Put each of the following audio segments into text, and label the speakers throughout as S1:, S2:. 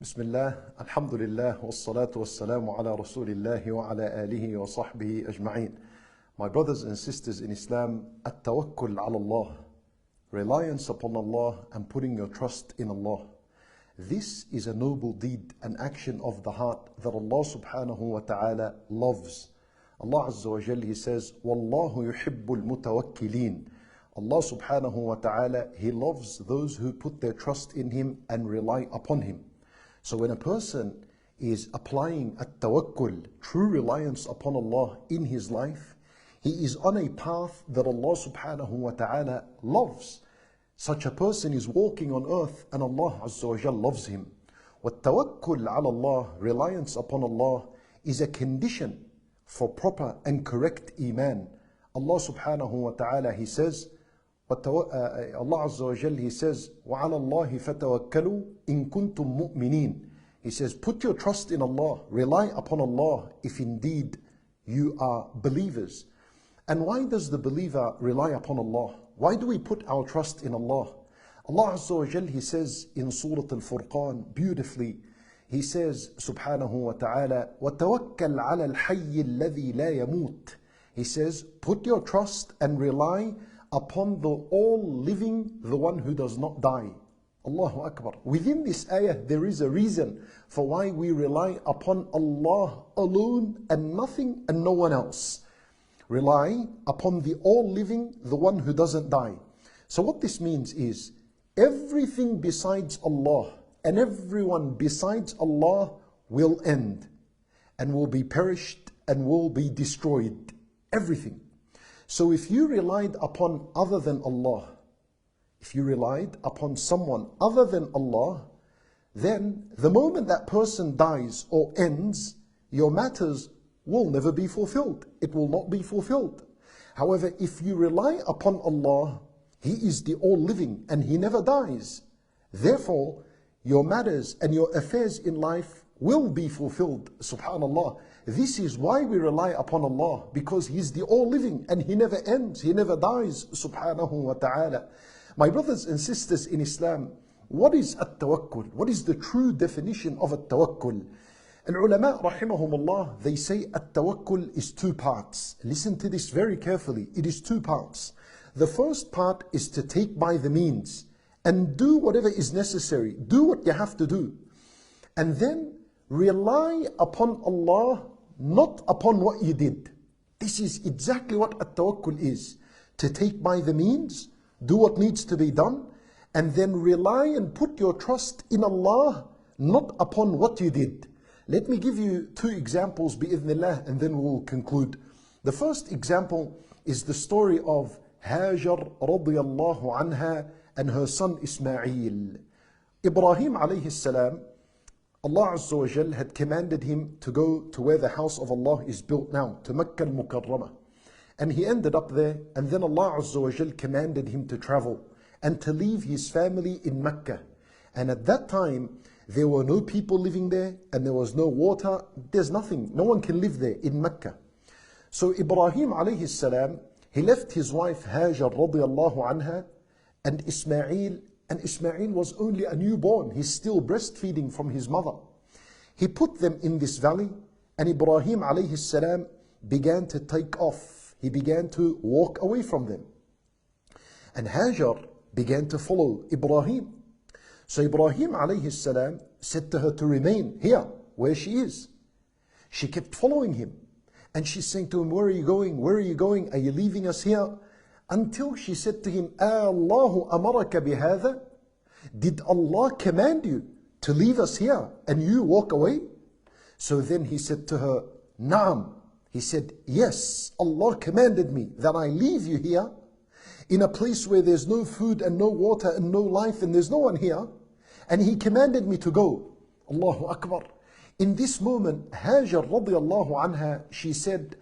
S1: Bismillah, alhamdulillah, wassalatu wassalamu ala rasulillahi wa ala alihi wa sahbihi ajma'een. My brothers and sisters in Islam, Tawakul ala Allah, reliance upon Allah and putting your trust in Allah. This is a noble deed, an action of the heart that Allah subhanahu wa ta'ala loves. Allah Azza wa Jal, He says, Wallahu yuhibbul mutawakkilin. Allah subhanahu wa ta'ala, He loves those who put their trust in Him and rely upon Him. So when a person is applying at-tawakkul, true reliance upon Allah in his life, he is on a path that Allah subhanahu wa ta'ala loves. Such a person is walking on earth and Allah Azza wa Jal loves him. Wat-tawakkul ala Allah, reliance upon Allah, is a condition for proper and correct iman. Allah subhanahu wa ta'ala, He says, Allah Azza wa Jal, He says, وَعَلَى اللَّهِ فَتَوَكَّلُوا إِن كُنتُم مُؤْمِنِينَ. He says, put your trust in Allah, rely upon Allah if indeed you are believers. And why does the believer rely upon Allah? Why do we put our trust in Allah? Allah Azza wa Jal, He says in Surah Al-Furqan beautifully, He says, subhanahu wa ta'ala, وَتَوَكَّلْ عَلَى الْحَيِّ الَّذِي لَا يَمُوتُ. He says, put your trust and rely upon the all-living, the one who does not die. Allahu Akbar. Within this ayah, there is a reason for why we rely upon Allah alone and nothing and no one else. Rely upon the all-living, the one who doesn't die. So what this means is, everything besides Allah and everyone besides Allah will end and will be perished and will be destroyed. Everything. So if you relied upon other than Allah, if you relied upon someone other than Allah, then the moment that person dies or ends, your matters will never be fulfilled. It will not be fulfilled. However, if you rely upon Allah, He is the all-living and He never dies. Therefore, your matters and your affairs in life will be fulfilled. Subhanallah. This is why we rely upon Allah, because He's the all-living and He never ends, He never dies, subhanahu wa ta'ala. My brothers and sisters in Islam, what is at-tawakkul? What is the true definition of at-tawakkul? And ulama rahimahumullah, they say at-tawakkul is two parts. Listen to this very carefully. It is two parts. The first part is to take by the means and do whatever is necessary. Do what you have to do. And then rely upon Allah, not upon what you did. This is exactly what at-tawakkul is. To take by the means, do what needs to be done, and then rely and put your trust in Allah, not upon what you did. Let me give you two examples, bi'idhnillah, and then we'll conclude. The first example is the story of Hajar radiyallahu anha and her son Ismail. Ibrahim alayhi salam, Allah Azza wa Jal had commanded him to go to where the house of Allah is built now, to Makkah al-Mukarramah. And he ended up there, and then Allah Azza wa Jal commanded him to travel and to leave his family in Mecca. And at that time, there were no people living there, and there was no water. There's nothing. No one can live there in Mecca. So Ibrahim alayhi salam, he left his wife Hajar radiyallahu anha and Ismail was only a newborn. He's still breastfeeding from his mother. He put them in this valley, and Ibrahim alayhi salam began to take off. He began to walk away from them. And Hajar began to follow Ibrahim. So Ibrahim alayhi salam said to her to remain here where she is. She kept following him. And she's saying to him, where are you going? Where are you going? Are you leaving us here? Until she said to him, Allahu amaraka bihadha? Did Allah command you to leave us here and you walk away? So then he said to her, Naam. He said, yes, Allah commanded me that I leave you here in a place where there's no food and no water and no life and there's no one here. And He commanded me to go. Allahu Akbar. In this moment, Hajar radiyallahu anha, she said,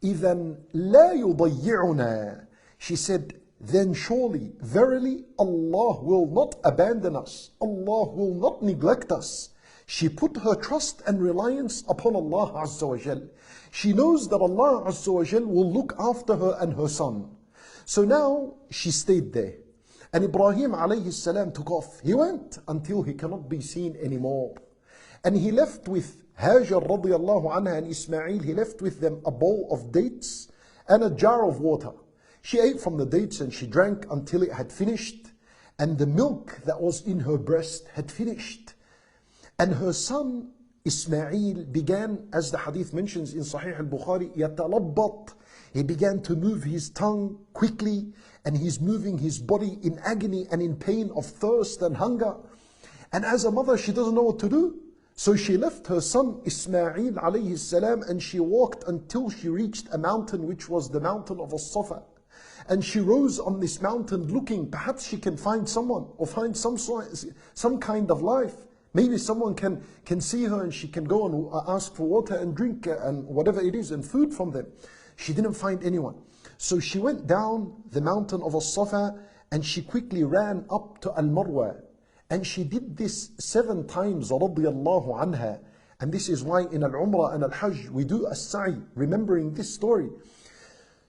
S1: إِذَنْ لَا يُضَيِّعُنَا. She said, then surely, verily, Allah will not abandon us. Allah will not neglect us. She put her trust and reliance upon Allah Azza wa Jal. She knows that Allah Azza wa Jal will look after her and her son. So now she stayed there. And Ibrahim alayhi salam took off. He went until he cannot be seen anymore. And he left with Hajar radiallahu anha and Ismail, he left with them a bowl of dates and a jar of water. She ate from the dates and she drank until it had finished, and the milk that was in her breast had finished. And her son Ismail began, as the hadith mentions in Sahih al-Bukhari, يَتَلَبَّط. He began to move his tongue quickly, and he's moving his body in agony and in pain of thirst and hunger. And as a mother, she doesn't know what to do. So she left her son Ismail alayhi salam, and she walked until she reached a mountain, which was the mountain of As-Safa. And she rose on this mountain looking, perhaps she can find someone or find some kind of life. Maybe someone can see her and she can go and ask for water and drink and whatever it is and food from them. She didn't find anyone. So she went down the mountain of As-Safa and she quickly ran up to Al-Marwa. And she did this 7 times, radiyallahu anha. And this is why in Al-Umrah and Al-Hajj we do As-Sa'i, remembering this story.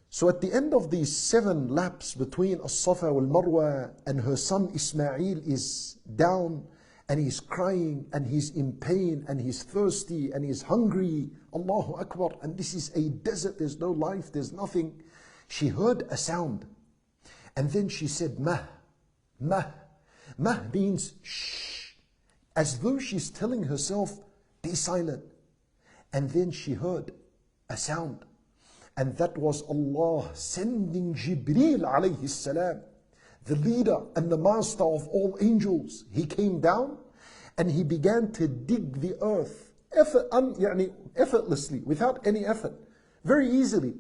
S1: So at the end of these 7 laps between As-Safa and Al-Marwa, and her son Ismail is down and he's crying and he's in pain and he's thirsty and he's hungry, Allahu Akbar, and this is a desert, there's no life, there's nothing. She heard a sound and then she said, Mah, Mah. Mah means shh, as though she's telling herself, be silent. And then she heard a sound, and that was Allah sending Jibreel alayhi salam, the leader and the master of all angels. He came down and he began to dig the earth effortlessly, without any effort. Very easily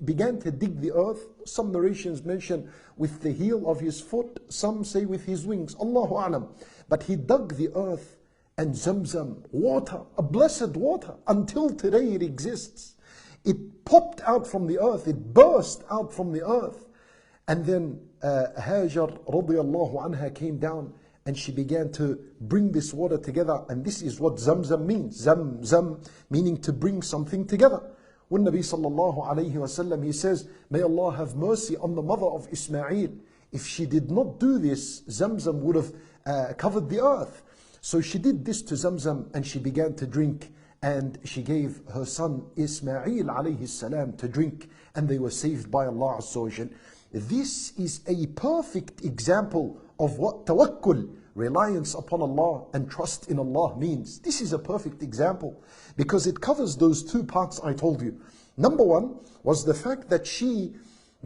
S1: began to dig the earth. Some narrations mention with the heel of his foot, some say with his wings, Allahu A'lam. But he dug the earth, and Zamzam, water, a blessed water, until today it exists. It popped out from the earth, it burst out from the earth. And then Hajar radiallahu anha came down and she began to bring this water together. And this is what Zamzam means. Zamzam meaning to bring something together. When Nabi sallallahu alayhi wasallam, he says, may Allah have mercy on the mother of Ismail. If she did not do this, Zamzam would have covered the earth. So she did this to Zamzam and she began to drink, and she gave her son Ismail alayhi salam to drink, and they were saved by Allah Azza wa Jal. This is a perfect example of what Tawakul, reliance upon Allah and trust in Allah means. This is a perfect example because it covers those 2 parts I told you. Number 1 was the fact that she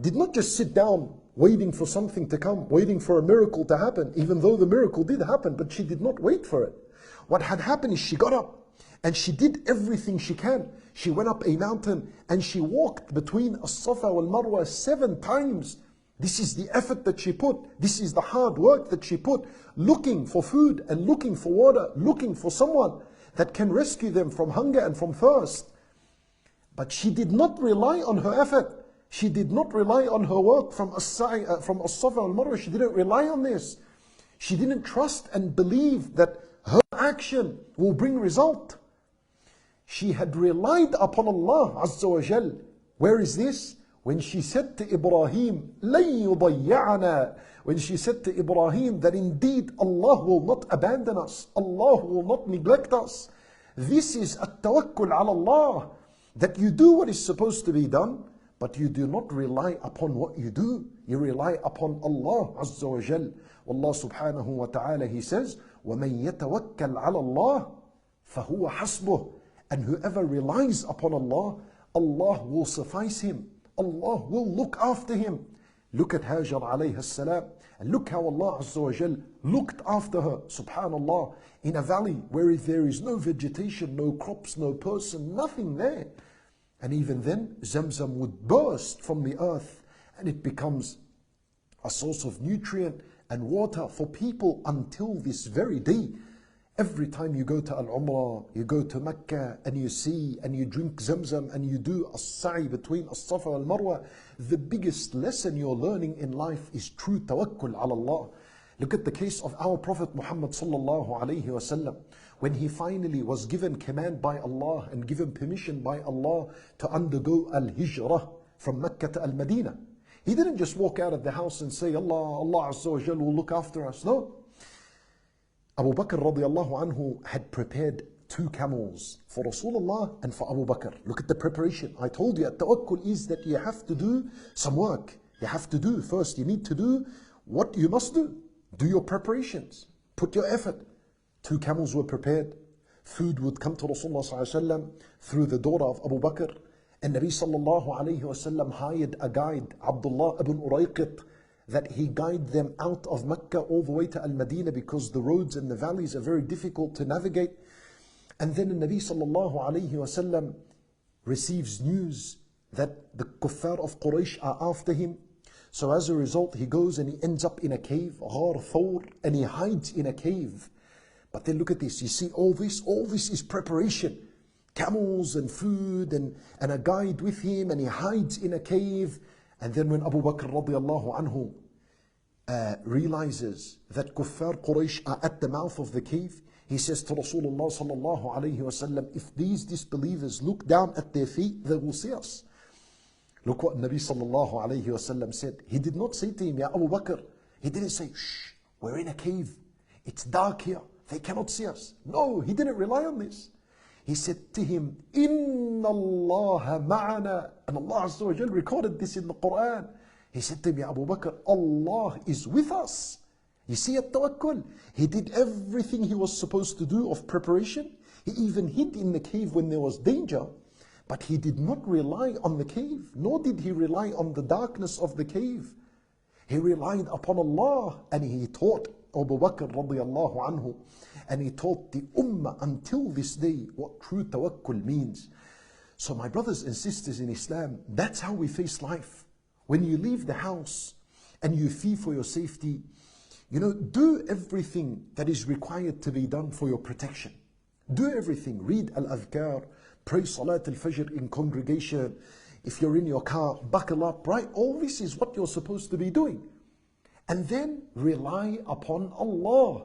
S1: did not just sit down waiting for something to come, waiting for a miracle to happen, even though the miracle did happen, but she did not wait for it. What had happened is she got up and she did everything she can. She went up a mountain and she walked between As-Safa and Marwa 7 times. This is the effort that she put. This is the hard work that she put, looking for food and looking for water, looking for someone that can rescue them from hunger and from thirst. But she did not rely on her effort. She did not rely on her work from As-Safa and Marwa. She didn't rely on this. She didn't trust and believe that her action will bring result. She had relied upon Allah Azza wa Jal. Where is this? When she said to Ibrahim, لَن يُضَيَّعَنَا, when she said to Ibrahim that indeed Allah will not abandon us, Allah will not neglect us. This is at-tawakkul ala Allah, that you do what is supposed to be done, but you do not rely upon what you do. You rely upon Allah Azza wa Jal. Allah subhanahu wa ta'ala, He says, وَمَن يَتَوَكَّلْ عَلَى اللَّهِ فَهُوَ حَسْبُهُ. And whoever relies upon Allah, Allah will suffice him. Allah will look after him. Look at Hajar alayhi salam, and look how Allah Azza wa Jal looked after her, subhanallah, in a valley where there is no vegetation, no crops, no person, nothing there. And even then, Zamzam would burst from the earth and it becomes a source of nutrient and water for people until this very day. Every time you go to Al-Umrah, you go to Mecca and you see and you drink Zamzam and you do As-Sa'i between As-Safa and Marwa, the biggest lesson you're learning in life is true tawakkul ala Allah. Look at the case of our Prophet Muhammad sallallahu alayhi wasallam. When he finally was given command by Allah and given permission by Allah to undergo Al-Hijrah from Mecca to Al-Madinah, he didn't just walk out of the house and say, Allah Azza wa Jal will look after us. No. Abu Bakr radiallahu anhu had prepared 2 camels for Rasulullah and for Abu Bakr. Look at the preparation. I told you, at-tawakkul is that you have to do some work. You have to do first, you need to do what you must do. Do your preparations. Put your effort. 2 camels were prepared. Food would come to Rasulullah sallallahu alaihi wasallam through the daughter of Abu Bakr. And Nabi sallallahu alaihi wasallam hired a guide, Abdullah ibn Urayqit, that he guide them out of Mecca all the way to Al-Madinah because the roads and the valleys are very difficult to navigate. And then the Nabi sallallahu alaihi wasallam receives news that the kuffar of Quraysh are after him. So as a result, he goes and he ends up in a cave, Ghar Thawr, and he hides in a cave. But then look at this, you see all this is preparation. Camels and food and a guide with him, and he hides in a cave. And then when Abu Bakr radiallahu anhu realizes that kuffar Quraysh are at the mouth of the cave, he says to Rasulullah sallallahu alayhi wasallam, if these disbelievers look down at their feet, they will see us. Look what Nabi sallallahu alayhi wasallam said. He did not say to him, Ya Abu Bakr, he didn't say, shh, we're in a cave. It's dark here. They cannot see us. No, he didn't rely on this. He said to him, Inna Allah ma'ana. And Allah Azza wa Jal recorded this in the Quran. He said to him, Ya Abu Bakr, Allah is with us. You see at-tawakkul. He did everything he was supposed to do of preparation. He even hid in the cave when there was danger. But he did not rely on the cave, nor did he rely on the darkness of the cave. He relied upon Allah, and he taught Abu Bakr radiallahu anhu, and he taught the ummah until this day what true tawakkul means. So my brothers and sisters in Islam, that's how we face life. When you leave the house and you fear for your safety, do everything that is required to be done for your protection. Do everything. Read al-adhkar, pray Salat al-Fajr in congregation. If you're in your car, buckle up, right? All this is what you're supposed to be doing. And then rely upon Allah.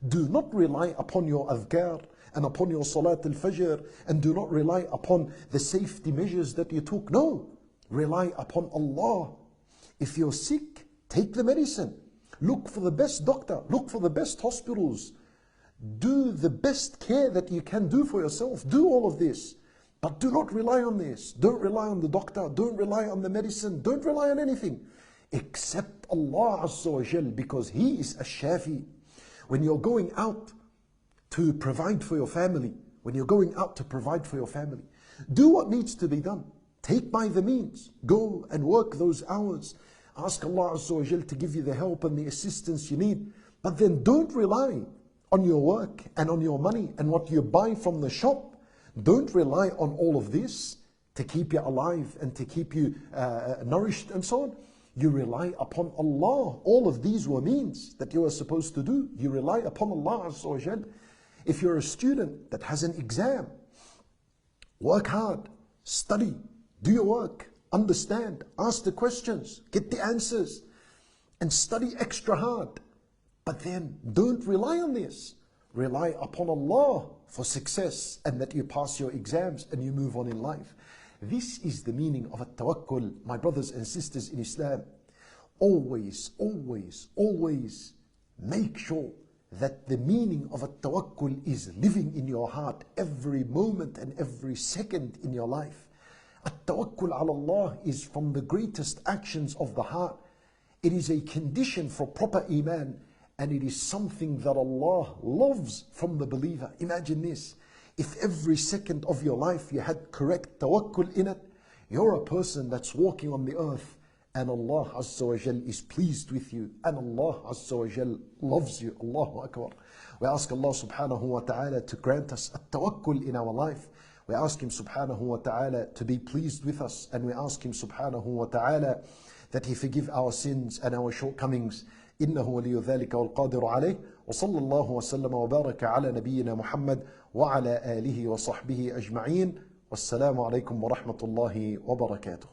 S1: Do not rely upon your adhkar and upon your Salat al-Fajr, and do not rely upon the safety measures that you took. No, rely upon Allah. If you're sick, take the medicine. Look for the best doctor. Look for the best hospitals. Do the best care that you can do for yourself. Do all of this. But do not rely on this. Don't rely on the doctor. Don't rely on the medicine. Don't rely on anything except Allah Azza wa Jal, because He is Ash-Shafi. When you're going out to provide for your family, do what needs to be done. Take by the means. Go and work those hours. Ask Allah Azza wa Jal to give you the help and the assistance you need. But then don't rely on your work and on your money and what you buy from the shop. Don't rely on all of this to keep you alive and to keep you nourished and so on. You rely upon Allah. All of these were means that you are supposed to do. You rely upon Allah Azza wa Jal. If you're a student that has an exam, work hard, study, do your work, understand, ask the questions, get the answers, and study extra hard. But then don't rely on this. Rely upon Allah for success and that you pass your exams and you move on in life. This is the meaning of at-tawakkul, my brothers and sisters in Islam. Always, always, always make sure that the meaning of at-tawakkul is living in your heart every moment and every second in your life. At-tawakkul ala Allah is from the greatest actions of the heart. It is a condition for proper iman, and it is something that Allah loves from the believer. Imagine this. If every second of your life you had correct tawakkul in it, you're a person that's walking on the earth, and Allah Azza wa Jal is pleased with you, and Allah Azza wa Jal loves you. Allahu Akbar. We ask Allah subhanahu wa ta'ala to grant us at-tawakkul in our life. We ask Him subhanahu wa ta'ala to be pleased with us, and we ask Him subhanahu wa ta'ala that He forgive our sins and our shortcomings. إنه ولي ذلك والقادر عليه وصلى الله وسلم وبارك على نبينا محمد وعلى آله وصحبه أجمعين والسلام عليكم ورحمة الله وبركاته.